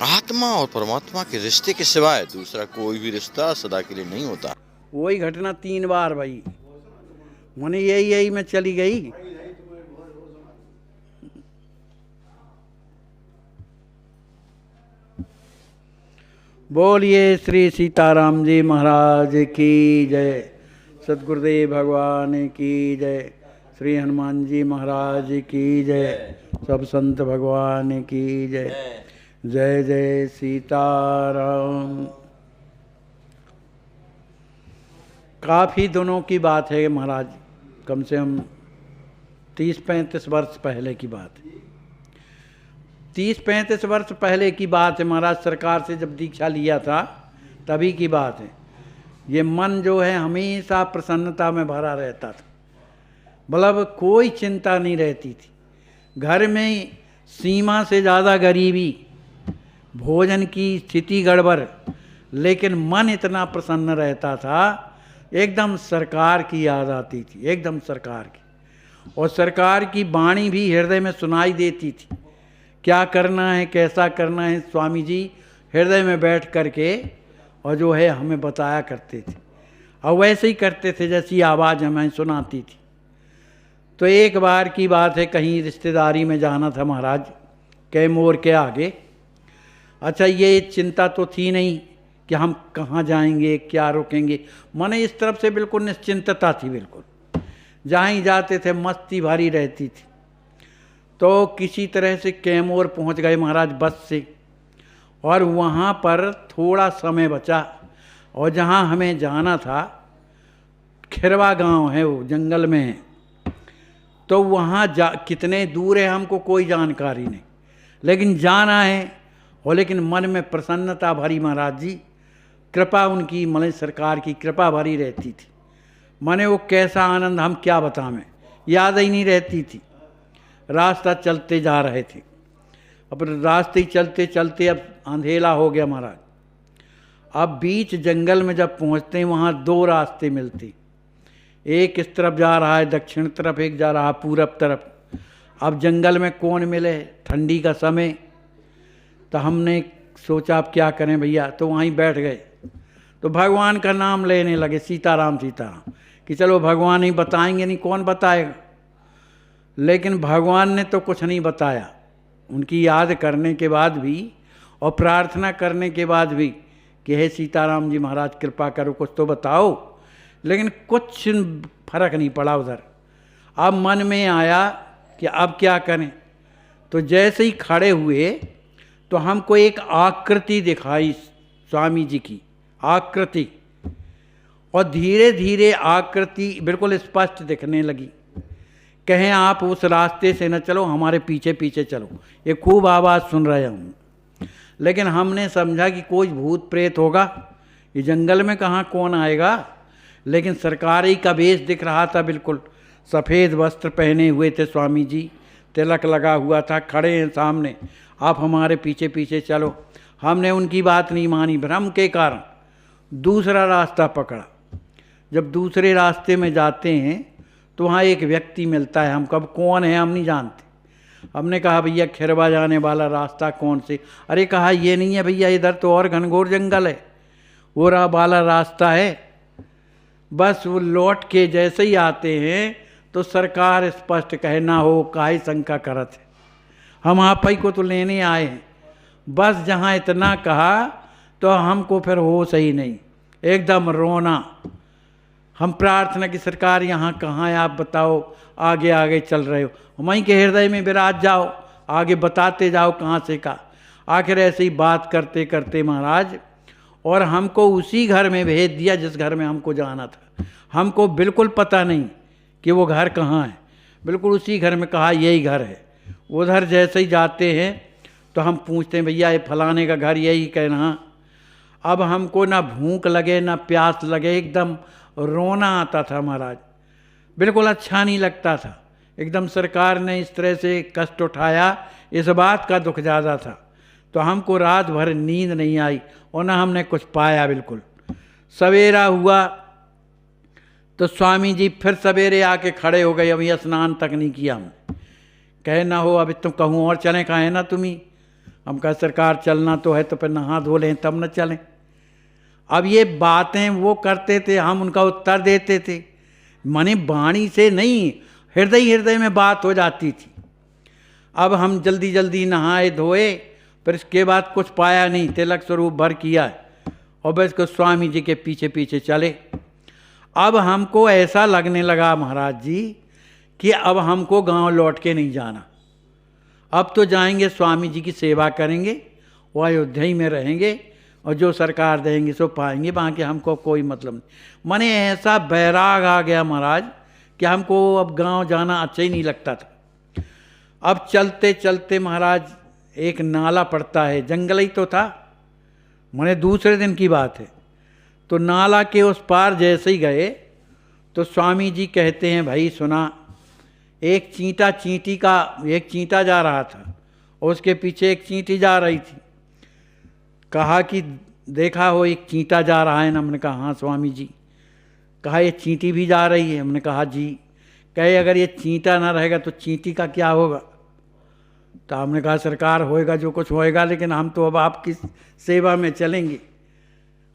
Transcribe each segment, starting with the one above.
आत्मा और परमात्मा के रिश्ते के सिवाय दूसरा कोई भी रिश्ता सदा के लिए नहीं होता। वही घटना 3 बार भाई, मैंने यही यही में चली गई। बोलिए श्री सीताराम जी महाराज की जय, सद्गुरुदेव भगवान की जय, श्री हनुमान जी महाराज की जय, सब संत भगवान की जय। जय जय सीताराम। काफ़ी दिनों की बात है महाराज, कम से कम 30-35 वर्ष पहले की बात है। 30-35 वर्ष पहले की बात है महाराज, सरकार से जब दीक्षा लिया था तभी की बात है। ये मन जो है हमेशा प्रसन्नता में भरा रहता था, मतलब कोई चिंता नहीं रहती थी। घर में सीमा से ज़्यादा गरीबी, भोजन की स्थिति गड़बड़, लेकिन मन इतना प्रसन्न रहता था, एकदम सरकार की याद आती थी, एकदम सरकार की। और सरकार की वाणी भी हृदय में सुनाई देती थी, क्या करना है कैसा करना है स्वामी जी हृदय में बैठ करके और जो है हमें बताया करते थे, और वैसे ही करते थे जैसी आवाज़ हमें सुनाती थी। तो एक बार की बात है, कहीं रिश्तेदारी में जाना था महाराज, कैमूर के आगे। अच्छा, ये चिंता तो थी नहीं कि हम कहाँ जाएंगे क्या रुकेंगे, माने इस तरफ से बिल्कुल निश्चिंतता थी, बिल्कुल जहाँ ही जाते थे मस्ती भरी रहती थी। तो किसी तरह से कैमूर पहुँच गए महाराज बस से, और वहाँ पर थोड़ा समय बचा, और जहाँ हमें जाना था खिरवा गांव है, वो जंगल में है। तो वहाँ कितने दूर है हमको कोई जानकारी नहीं, लेकिन जाना है। और लेकिन मन में प्रसन्नता भरी महाराज जी, कृपा उनकी मतलब सरकार की कृपा भरी रहती थी। माने वो कैसा आनंद हम क्या बतावें, याद ही नहीं रहती थी। रास्ता चलते जा रहे थे, अब रास्ते चलते चलते अब अंधेला हो गया महाराज। अब बीच जंगल में जब पहुँचते हैं वहाँ 2 रास्ते मिलते, एक इस तरफ जा रहा है दक्षिण तरफ, एक जा रहा है पूरब तरफ। अब जंगल में कौन मिले, ठंडी का समय। तो हमने सोचा अब क्या करें भैया, तो वहीं बैठ गए। तो भगवान का नाम लेने लगे, सीताराम सीताराम, कि चलो भगवान ही बताएंगे, नहीं कौन बताएगा। लेकिन भगवान ने तो कुछ नहीं बताया। उनकी याद करने के बाद भी और प्रार्थना करने के बाद भी कि हे सीताराम जी महाराज कृपा करो कुछ तो बताओ, लेकिन कुछ फर्क नहीं पड़ा उधर। अब मन में आया कि अब क्या करें। तो जैसे ही खड़े हुए तो हमको एक आकृति दिखाई स्वामी जी की, आकृति, और धीरे धीरे आकृति बिल्कुल स्पष्ट दिखने लगी। कहें आप उस रास्ते से न चलो, हमारे पीछे पीछे चलो। ये खूब आवाज़ सुन रहे हूँ, लेकिन हमने समझा कि कोई भूत प्रेत होगा, ये जंगल में कहाँ कौन आएगा। लेकिन सरकारी का वेश दिख रहा था, बिल्कुल सफ़ेद वस्त्र पहने हुए थे स्वामी जी, तिलक लगा हुआ था, खड़े हैं सामने, आप हमारे पीछे पीछे चलो। हमने उनकी बात नहीं मानी, भ्रम के कारण दूसरा रास्ता पकड़ा। जब दूसरे रास्ते में जाते हैं तो वहाँ एक व्यक्ति मिलता है, हम कब कौन है हम नहीं जानते। हमने कहा भैया खिरवा जाने वाला रास्ता कौन से। अरे कहा ये नहीं है भैया, इधर तो और घनघोर जंगल है, वो वाला रास्ता है। बस वो लौट के जैसे ही आते हैं तो सरकार स्पष्ट कहे ना हो काहे शंका करत है, हम आप ही को तो लेने आए हैं। बस जहाँ इतना कहा तो हमको फिर होश ही नहीं, एकदम रोना। हम प्रार्थना की सरकार यहाँ कहाँ है आप बताओ, आगे आगे चल रहे हो, वहीं के हृदय में विराज जाओ, आगे बताते जाओ कहाँ से का। आखिर ऐसे ही बात करते करते महाराज और हमको उसी घर में भेज दिया जिस घर में हमको जाना था। हमको बिल्कुल पता नहीं कि वो घर कहाँ है, बिल्कुल उसी घर में कहा यही घर है। उधर जैसे ही जाते हैं तो हम पूछते हैं भैया ये फलाने का घर यही कहना। अब हमको ना भूख लगे ना प्यास लगे, एकदम रोना आता था महाराज, बिल्कुल अच्छा नहीं लगता था। एकदम सरकार ने इस तरह से कष्ट उठाया, इस बात का दुख ज़्यादा था। तो हमको रात भर नींद नहीं आई और ना हमने कुछ पाया। बिल्कुल सवेरा हुआ तो स्वामी जी फिर सवेरे आके खड़े हो गए, अभी स्नान तक नहीं किया हमने। कहे ना हो अभी तुम कहूँ और चलें, कहा है ना तुम्ही, हम कहा सरकार चलना तो है तो फिर नहा धो लें तब न चलें। अब ये बातें वो करते थे, हम उनका उत्तर देते थे, माने वाणी से नहीं, हृदय हृदय में बात हो जाती थी। अब हम जल्दी जल्दी नहाए धोए, फिर इसके बाद कुछ पाया नहीं, तिलक स्वरूप भर किया और बस को स्वामी जी के पीछे पीछे चले। अब हमको ऐसा लगने लगा महाराज जी कि अब हमको गांव लौट के नहीं जाना, अब तो जाएंगे स्वामी जी की सेवा करेंगे, वो अयोध्या ही में रहेंगे और जो सरकार देंगे सो पाएंगे, बाकी हमको कोई मतलब नहीं। माने ऐसा बैराग आ गया महाराज कि हमको अब गांव जाना अच्छा ही नहीं लगता था। अब चलते चलते महाराज एक नाला पड़ता है, जंगल ही तो था, माने दूसरे दिन की बात है। तो नाला के उस पार जैसे ही गए तो स्वामी जी कहते हैं, भाई सुना, एक चींटा जा रहा था और उसके पीछे एक चींटी जा रही थी। कहा कि देखा हो एक चींटा जा रहा है ना? हमने कहा हाँ स्वामी जी। कहा ये चींटी भी जा रही है? हमने कहा जी। कहे अगर ये चींटा ना रहेगा तो चींटी का क्या होगा? तो हमने कहा सरकार होएगा जो कुछ होएगा, लेकिन हम तो अब आपकी सेवा में चलेंगे।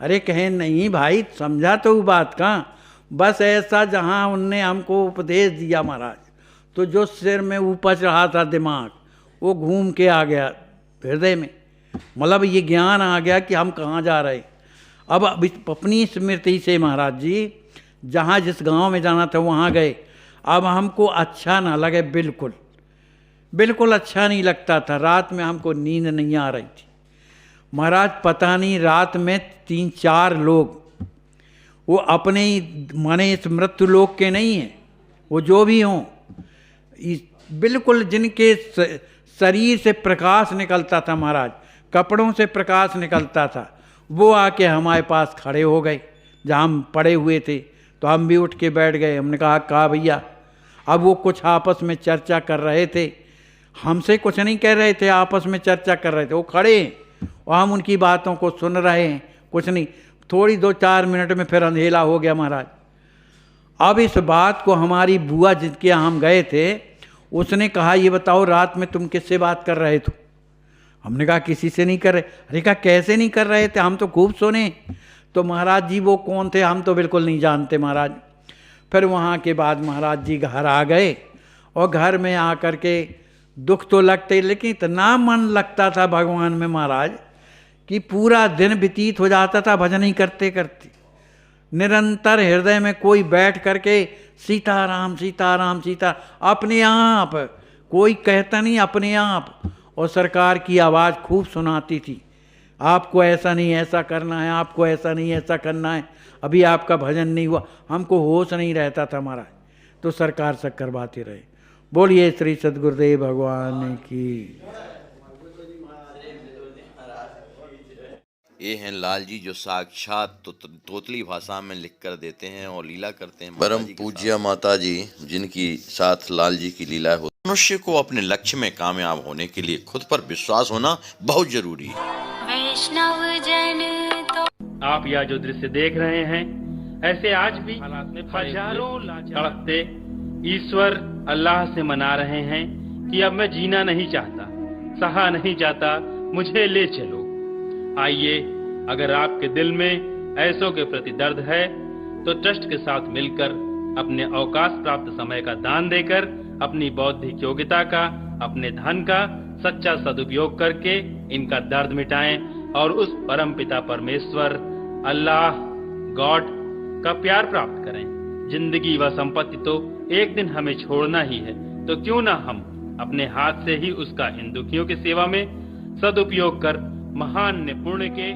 अरे कहें नहीं भाई, समझा तो वो बात कहाँ, बस ऐसा जहाँ उनने हमको उपदेश दिया महाराज, तो जो सिर में उपज रहा था दिमाग वो घूम के आ गया हृदय में, मतलब ये ज्ञान आ गया कि हम कहाँ जा रहे। अब अपनी स्मृति से महाराज जी जहाँ जिस गांव में जाना था वहाँ गए। अब हमको अच्छा ना लगे, बिल्कुल अच्छा नहीं लगता था। रात में हमको नींद नहीं आ रही थी महाराज। पता नहीं रात में 3-4 लोग, वो अपने ही माने इस मृत्यु लोक के नहीं हैं, वो जो भी हों, बिल्कुल जिनके शरीर से प्रकाश निकलता था महाराज, कपड़ों से प्रकाश निकलता था, वो आके हमारे पास खड़े हो गए जहाँ हम पड़े हुए थे। तो हम भी उठ के बैठ गए। हमने कहा भैया। अब वो कुछ आपस में चर्चा कर रहे थे, हमसे कुछ नहीं कह रहे थे, आपस में चर्चा कर रहे थे। वो खड़े हैं और हम उनकी बातों को सुन रहे हैं, कुछ नहीं। थोड़ी 2-4 मिनट में फिर अंधेला हो गया महाराज। अब इस बात को हमारी बुआ जिनके यहाँ हम गए थे, उसने कहा ये बताओ रात में तुम किससे बात कर रहे थे? हमने कहा किसी से नहीं कर रहे। अरे कहा कैसे नहीं कर रहे थे, हम तो खूब सुने। तो महाराज जी वो कौन थे हम तो बिल्कुल नहीं जानते महाराज। फिर वहाँ के बाद महाराज जी घर आ गए और घर में आकर के दुख तो लगते, लेकिन इतना मन लगता था भगवान में महाराज कि पूरा दिन व्यतीत हो जाता था भजन ही करते करते। निरंतर हृदय में कोई बैठ करके सीताराम सीताराम सीता, अपने आप, कोई कहता नहीं, अपने आप। और सरकार की आवाज़ खूब सुनाती थी, आपको ऐसा नहीं ऐसा करना है, आपको ऐसा नहीं ऐसा करना है, अभी आपका भजन नहीं हुआ। हमको होश नहीं रहता था महाराज, तो सरकार से करवाते रहे। बोलिए श्री सद्गुरुदेव भगवान की। ये हैं लाल जी जो साक्षात तोतली भाषा में लिख कर देते हैं और लीला करते हैं। परम पूज्य माता जी जिनकी साथ लाल जी की लीला हो। मनुष्य को अपने लक्ष्य में कामयाब होने के लिए खुद पर विश्वास होना बहुत जरूरी है। वैष्णव जन तो आप यह जो दृश्य देख रहे हैं, ऐसे आज भी हजारों तड़पते ईश्वर अल्लाह से मना रहे हैं कि अब मैं जीना नहीं चाहता, सहा नहीं जाता, मुझे ले चलो। आइए, अगर आपके दिल में ऐसों के प्रति दर्द है तो ट्रस्ट के साथ मिलकर अपने अवकाश प्राप्त समय का दान देकर अपनी बौद्धिक योग्यता का, अपने धन का सच्चा सदुपयोग करके इनका दर्द मिटाएं और उस परम पिता परमेश्वर अल्लाह गॉड का प्यार प्राप्त करें। जिंदगी व संपत्ति तो एक दिन हमें छोड़ना ही है, तो क्यों ना हम अपने हाथ से ही उसका इन दुखियों की सेवा में सदुपयोग कर महान पुण्य के